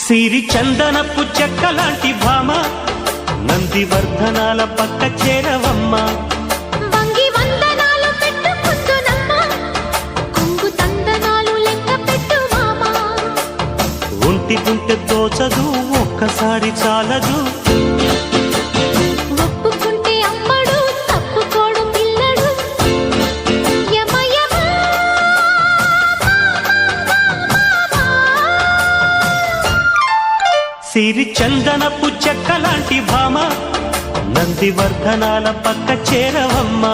సిరి చందనపు చెక్కలాంటి భామ నందివర్ధనాల పక్క చేరవమ్మ వంగి వందనాలు పెట్టుకుందునమ్మ కొంగు తందనాలు లెక్క పెట్టు మామ ఒంటి గుంటె దోచదు ఒక్కసారి చాలదు ఒప్పుకుంటే అమ్మడు తప్పుకోడు పిల్లడు యమ యమ సిరి చందనపు చెక్కలాంటి భామ నందివర్ధనాల పక్క చేరవమ్మ